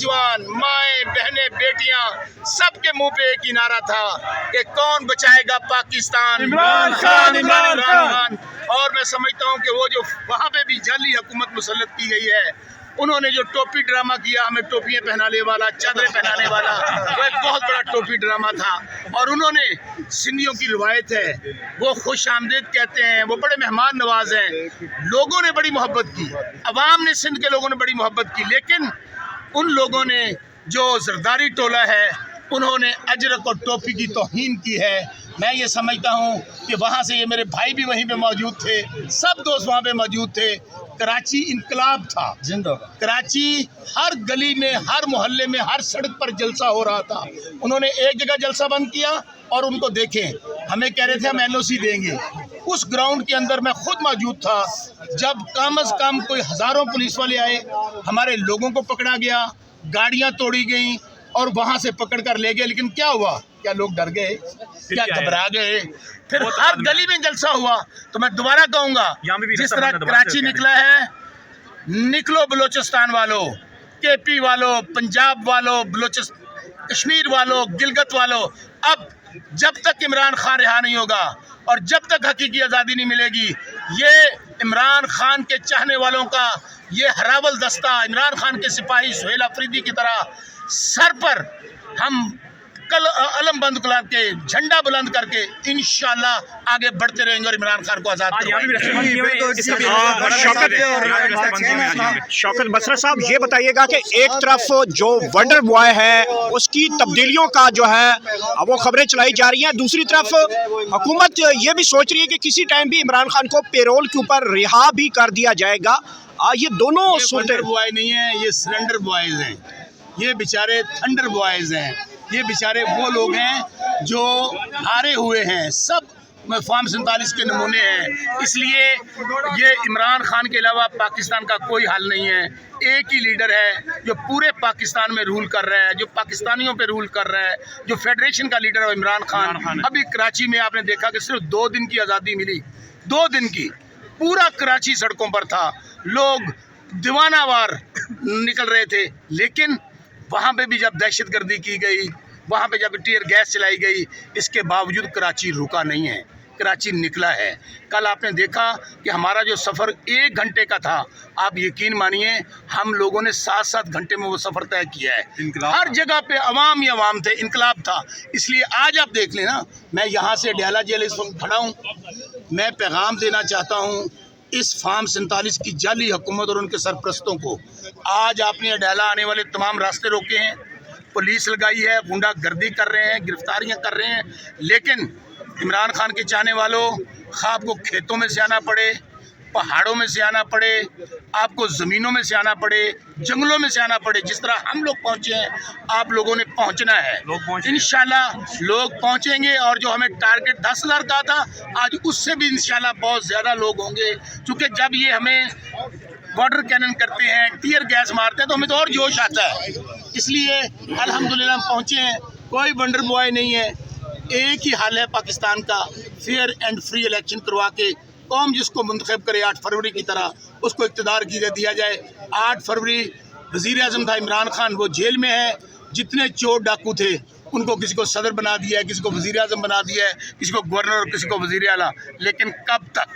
नौजवान, माएँ, बहनें, बेटियां, सबके मुंह पे एक ही नारा था कि कौन बचाएगा पाकिस्तान, इमरान खान, इमरान खान। और मैं समझता हूँ कि वो जो वहाँ पे भी जाली हुकूमत मुसल्लत की गई है, उन्होंने जो टोपी ड्रामा किया, हमें टोपियाँ पहनाने वाला, चादरें पहनाने वाला, वो एक बहुत बड़ा टोपी ड्रामा था। और उन्होंने सिंधियों की रिवायत है, वो खुश आमदेद कहते हैं, वो बड़े मेहमान नवाज हैं। लोगों ने बड़ी मोहब्बत की, अवाम ने, सिंध के लोगों ने बड़ी मोहब्बत की, लेकिन उन लोगों ने जो जरदारी टोला है, उन्होंने अजरक और टोपी की तौहीन की है। मैं ये समझता हूँ कि वहाँ से ये मेरे भाई भी वहीं पे मौजूद थे, सब दोस्त वहाँ पे मौजूद थे। कराची इनकलाब था, कराची हर गली में, हर मोहल्ले में, हर सड़क पर जलसा हो रहा था। उन्होंने एक जगह जलसा बंद किया और उनको देखें, हमें कह रहे थे हम एनओसी देंगे। उस ग्राउंड के अंदर मैं खुद मौजूद था जब कम अज़ कम कोई हज़ारों पुलिस वाले आए, हमारे लोगों को पकड़ा गया, गाड़ियाँ तोड़ी गई और वहाँ से पकड़ कर ले गए। लेकिन क्या हुआ? क्या लोग डर गए? क्या घबरा गए? फिर हर गली में जलसा हुआ। तो मैं दोबारा कहूँगा, जिस तरह कराची निकला है, निकलो बलोचिस्तान वालों, केपी वालों, पंजाब वालों, कश्मीर वालों, गिलगित वालों। अब जब तक इमरान खान रिहा नहीं होगा और जब तक हकीकी आज़ादी नहीं मिलेगी, ये इमरान खान के चाहने वालों का ये हरावल दस्ता, इमरान खान के सिपाही सुहेल अफरीदी की तरह सर पर हम कल अलम बंद के झंडा बुलंद करके इंशाल्लाह आगे बढ़ते रहेंगे और इमरान खान को आज़ाद करवाएंगे। शौकत बसरा साहब, ये बताइएगा कि एक तरफ जो वंडर बॉय है उसकी तब्दीलियों का जो है वो खबरें चलाई जा रही हैं, दूसरी तरफ हुकूमत ये भी सोच रही है कि किसी टाइम भी इमरान खान को पेरोल के ऊपर रिहा भी कर दिया जाएगा। ये दोनों वंडर बॉय नहीं है, ये सिलेंडर बॉयज हैं, ये बेचारे थंडर बॉयज हैं, ये बेचारे वो लोग हैं जो हारे हुए हैं, सब फॉर्म 47 के नमूने हैं। इसलिए ये इमरान खान के अलावा पाकिस्तान का कोई हाल नहीं है। एक ही लीडर है जो पूरे पाकिस्तान में रूल कर रहा है, जो पाकिस्तानियों पे रूल कर रहा है, जो फेडरेशन का लीडर है इमरान खान। अभी कराची में आपने देखा कि सिर्फ 2 दिन की आज़ादी मिली, 2 दिन की, पूरा कराची सड़कों पर था, लोग दीवानावार निकल रहे थे। लेकिन वहाँ पे भी जब दहशतगर्दी की गई, वहाँ पे जब टीयर गैस चलाई गई, इसके बावजूद कराची रुका नहीं है, कराची निकला है। कल आपने देखा कि हमारा जो सफ़र 1 घंटे का था, आप यकीन मानिए हम लोगों ने 7-7 घंटे में वो सफ़र तय किया है। हर जगह पे अवाम ही अवाम थे, इनकलाब था। इसलिए आज आप देख लेना, मैं यहाँ से अडयाला जेल इस वक्त खड़ा हूँ, मैं पैगाम देना चाहता हूँ इस फॉर्म 47 की जाली हुकूमत और उनके सरपरस्तों को। आज आपने अडयाला आने वाले तमाम रास्ते रोके हैं, पुलिस लगाई है, गुंडागर्दी कर रहे हैं, गिरफ्तारियां कर रहे हैं। लेकिन इमरान खान के चाहने वालों, आपको खेतों में से आना पड़े, पहाड़ों में से आना पड़े, आपको ज़मीनों में से आना पड़े, जंगलों में से आना पड़े, जिस तरह हम लोग पहुँचे हैं, आप लोगों ने पहुँचना है। इंशाल्लाह लोग पहुँचेंगे और जो हमें टारगेट 10,000 का था, आज उससे भी इंशाल्लाह बहुत ज़्यादा लोग होंगे। क्योंकि जब ये हमें वाटर कैनन करते हैं, टीयर गैस मारते हैं, तो हमें तो और जोश आता है। इसलिए अल्हम्दुलिल्लाह हम पहुँचे हैं, कोई वंडर बॉय नहीं है। एक ही हाल है पाकिस्तान का, फेयर एंड फ्री इलेक्शन करवा के कौम जिसको मुंतखब करे 8 फरवरी की तरह, उसको इक़्तिदार की दिया जाए। 8 फरवरी वज़ीर आज़म था इमरान खान, वो जेल में है। जितने चोर डाकू थे उनको किसी को सदर बना दिया है, किसी को वज़ीर आज़म बना दिया है, किसी को गवर्नर और किसी को वज़ीर आला। लेकिन कब तक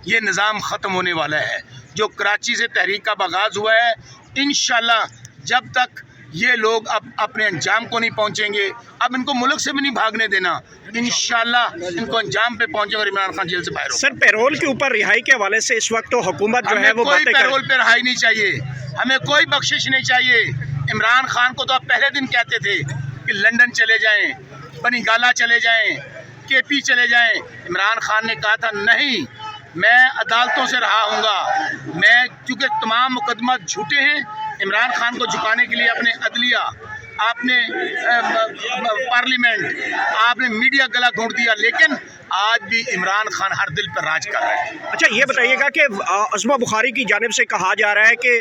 ये निज़ाम ख़त्म होने वाला है? जो कराची से तहरीक का आगाज़ हुआ है, इंशाल्लाह जब तक ये लोग अब अपने अंजाम को नहीं पहुंचेंगे, अब इनको मुल्क से भी नहीं भागने देना, इंशाल्लाह इनको अंजाम पे पहुंचेंगे और इमरान खान जेल से बाहर होंगे। सर, पैरोल के ऊपर रिहाई के हवाले से इस वक्त तो हुकूमत जो है वो कोई पैरोल पे रिहाई नहीं चाहिए, हमें कोई बख्शिश नहीं चाहिए। इमरान खान को तो आप पहले दिन कहते थे कि लंदन चले जाएं, बनीगाला चले जाएं, केपी चले जाएं। इमरान खान ने कहा था नहीं, मैं अदालतों से रहा हूँगा। मैं चूँकि तमाम मुकदमा झूठे हैं, इमरान खान को झुकाने के लिए अपने अदलिया, आपने पार्लियामेंट, आपने मीडिया गला घोंट दिया, लेकिन आज भी इमरान खान हर दिल पर राज कर रहे हैं। अच्छा, ये बताइएगा कि अज़मा बुखारी की जानिब से कहा जा रहा है कि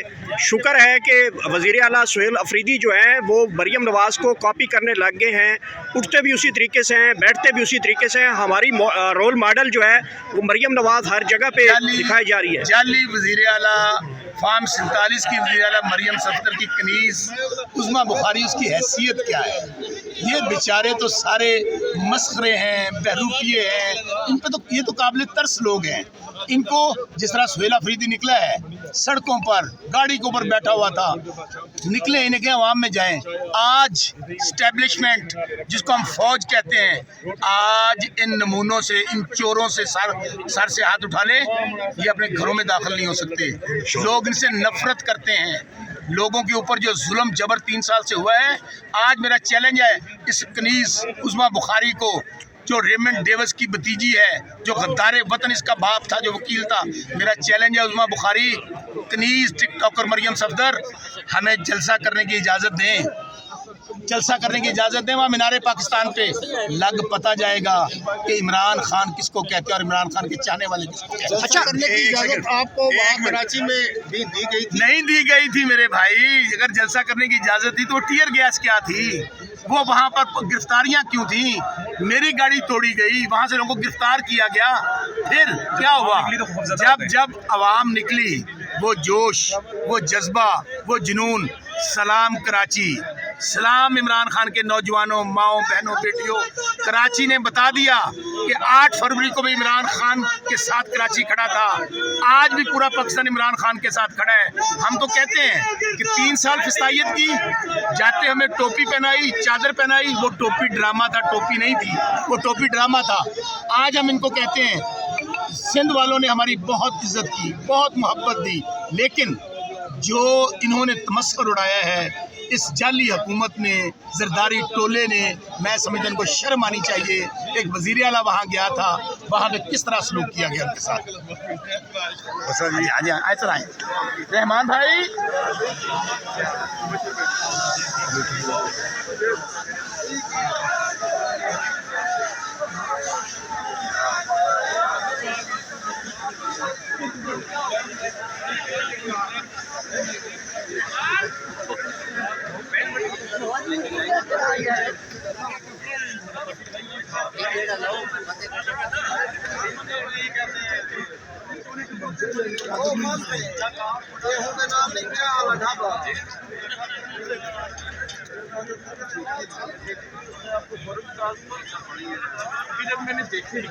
शुक्र है कि वज़ीर आला सुहेल अफरीदी जो है वो मरीम नवाज़ को कॉपी करने लग गए हैं, उठते भी उसी तरीके से हैं, बैठते भी उसी तरीके से हैं। हमारी रोल मॉडल जो है वो मरीम नवाज़ हर जगह पे दिखाई जा रही है। जाली वज़ीर आला فارم 47 کی وزیر اعلیٰ مریم صفدر کی کنیز عظمیٰ بخاری اس کی حیثیت کیا ہے؟ یہ بیچارے تو سارے مسخرے ہیں، بہروپیے ہیں، ان پہ تو یہ تو قابل ترس لوگ ہیں۔ ان کو جس طرح سہیل افریدی نکلا ہے سڑکوں پر گاڑی کے اوپر بیٹھا ہوا تھا، نکلے انہیں کہ عوام میں جائیں۔ آج اسٹیبلشمنٹ جس کو ہم فوج کہتے ہیں، آج ان نمونوں سے، ان چوروں سے سر سے ہاتھ اٹھا لے، یہ اپنے گھروں میں داخل نہیں ہو سکتے۔ لوگ ان سے نفرت کرتے ہیں۔ لوگوں کے اوپر جو ظلم جبر 3 سال سے ہوا ہے، آج میرا چیلنج ہے اس کنیز عظمیٰ بخاری کو، جو ریمنڈ ڈیوس کی بھتیجی ہے، جو غدار وطن اس کا باپ تھا، جو وکیل تھا، میرا چیلنج ہے عظمیٰ بخاری، کنیز، ٹک ٹاکر مریم صفدر، ہمیں جلسہ کرنے کی اجازت دیں، جلسہ کرنے کی اجازت دیں وہاں مینار پاکستان پہ، لگ پتہ جائے گا کہ عمران خان کس کو کہتے ہیں اور عمران خان کے چاہنے والے کس کو کہتے ہیں۔ اچھا، کرنے کی اجازت آپ کو وہاں کراچی میں بھی دی گئی تھی؟ نہیں دی گئی تھی میرے بھائی، اگر جلسہ کرنے کی اجازت تھی تو ٹیئر گیس کیا تھی؟ وہ وہاں پر گرفتاریاں کیوں تھیں؟ میری گاڑی توڑی گئی، وہاں سے لوگوں کو گرفتار کیا گیا، پھر کیا ہوا؟ جب عوام نکلی، وہ جوش، وہ جذبہ، وہ جنون، سلام کراچی، سلام عمران خان کے نوجوانوں، ماؤں، بہنوں، بیٹیوں، کراچی نے بتا دیا کہ 8 فروری کو بھی عمران خان کے ساتھ کراچی کھڑا تھا، آج بھی پورا پاکستان عمران خان کے ساتھ کھڑا ہے۔ ہم تو کہتے ہیں کہ 3 سال فسطائیت کی، جاتے ہمیں ٹوپی پہنائی، چادر پہنائی، وہ ٹوپی ڈرامہ تھا، ٹوپی نہیں تھی، وہ ٹوپی ڈرامہ تھا۔ آج ہم ان کو کہتے ہیں سندھ والوں نے ہماری بہت عزت کی، بہت محبت دی، لیکن جو انہوں نے تمسخر اڑایا ہے اس جعلی حکومت نے، زرداری ٹولے نے، میں سمجھتا ان کو شرم آنی چاہیے۔ ایک وزیر اعلیٰ وہاں گیا تھا، وہاں پہ کس طرح سلوک کیا گیا ان کے ساتھ۔ ایسا آئیں رحمان بھائی، جب میں نے دیکھی